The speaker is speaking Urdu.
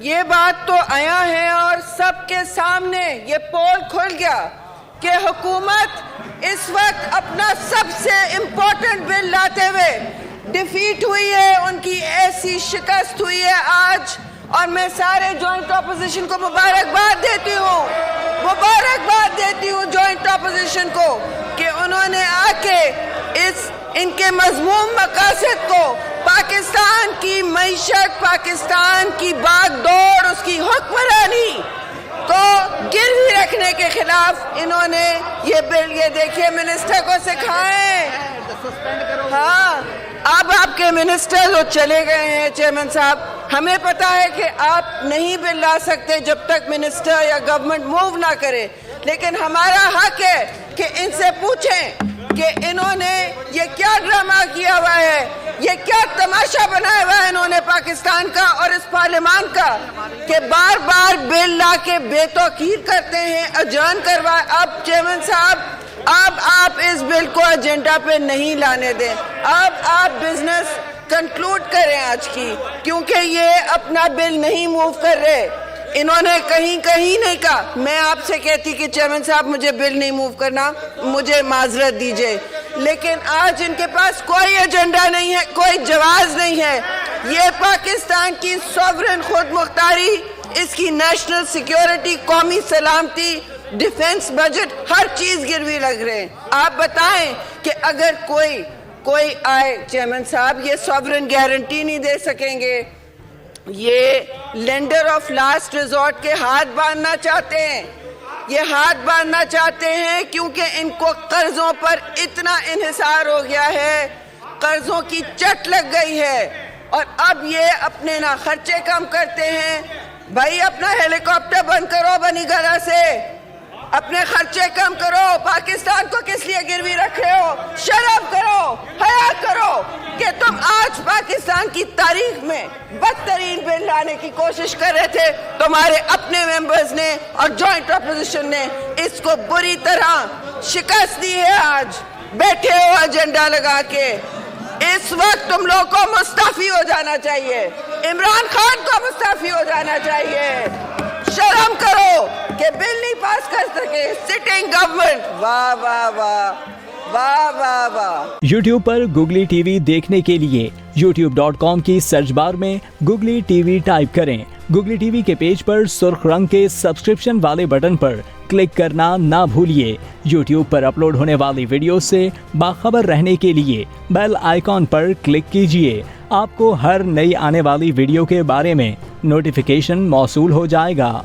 یہ بات تو آیا ہے اور سب کے سامنے یہ پول کھل گیا کہ حکومت اس وقت اپنا سب سے امپورٹنٹ بل لاتے ہوئے ڈیفیٹ ہوئی ہے، ان کی ایسی شکست ہوئی ہے آج، اور میں سارے جوائنٹ اپوزیشن کو مبارکباد دیتی ہوں جوائنٹ اپوزیشن کو کہ انہوں نے آ کے ان کے مذموم مقاصد کو، پاکستان کی معیشت، پاکستان کی باغ دوڑ، اس کی حکمرانی کو گروی رکھنے کے خلاف انہوں نے یہ بل، یہ دیکھیے منسٹر کو سکھائیں۔ ہاں، اب آپ کے منسٹر جو چلے گئے ہیں چیئرمین صاحب، ہمیں پتا ہے کہ آپ نہیں بل لا سکتے جب تک منسٹر یا گورنمنٹ موو نہ کرے، لیکن ہمارا حق ہے کہ ان سے پوچھیں کہ انہوں نے یہ کیا ڈرامہ کیا ہوا ہے، یہ کیا تماشا بنایا ہوا ہے انہوں نے پاکستان کا اور اس پارلیمان کا، کہ بار بار بل لا کے بے توقیر کرتے ہیں، اجان کروائے۔ اب چیئرمین صاحب، اب آپ اس بل کو ایجنڈا پہ نہیں لانے دیں، اب آپ بزنس کنکلوڈ کریں آج کی، کیونکہ یہ اپنا بل نہیں موو کر رہے۔ انہوں نے کہیں نہیں کہا، میں آپ سے کہتی کہ چیئرمین صاحب مجھے بل نہیں موو کرنا، مجھے معذرت دیجئے، لیکن آج ان کے پاس کوئی ایجنڈا نہیں ہے، کوئی جواز نہیں ہے۔ یہ پاکستان کی سوورن خود مختاری، اس کی نیشنل سیکیورٹی، قومی سلامتی، ڈیفنس بجٹ، ہر چیز گروی لگ رہے ہیں۔ آپ بتائیں کہ اگر کوئی آئے چیئرمین صاحب، یہ سوورن گارنٹی نہیں دے سکیں گے، یہ لینڈر آف لاسٹ ریزورٹ کے ہاتھ باندھنا چاہتے ہیں، یہ ہاتھ باندھنا چاہتے ہیں کیونکہ ان کو قرضوں پر اتنا انحصار ہو گیا ہے، قرضوں کی چٹ لگ گئی ہے، اور اب یہ اپنے نہ خرچے کم کرتے ہیں۔ بھائی اپنا ہیلی کاپٹر بند کرو بنی گھرا سے، اپنے خرچے کم کرو، پاکستان کو کس لیے گروی رکھ رہے ہو؟ شرم کرو، حیا کرو کہ تم آج پاکستان کی تاریخ میں بدترین بل لانے کی کوشش کر رہے تھے، تمہارے اپنے ممبرز نے اور جوائنٹ اپوزیشن نے اس کو بری طرح شکست دی ہے۔ آج بیٹھے ہو ایجنڈا لگا کے، اس وقت تم لوگوں کو مستعفی ہو جانا چاہیے، عمران خان کو مستعفی ہو جانا چاہیے۔ شرم کرو کہ بل نہیں پاس کر سکے سٹنگ گورنمنٹ۔ واہ واہ واہ واہ واہ واہ۔ YouTube پر گوگلی ٹی وی دیکھنے کے لیے youtube.com کی سرچ بار میں گوگلی ٹی وی ٹائپ کریں۔ گوگلی ٹی وی کے پیج پر سرخ رنگ کے سبسکرپشن والے بٹن پر کلک کرنا نہ بھولیے۔ YouTube پر اپلوڈ ہونے والی ویڈیو سے باخبر رہنے کے لیے بیل آئیکن پر کلک کیجیے۔ آپ کو ہر نئی آنے والی ویڈیو کے بارے میں نوٹیفیکیشن موصول ہو جائے گا۔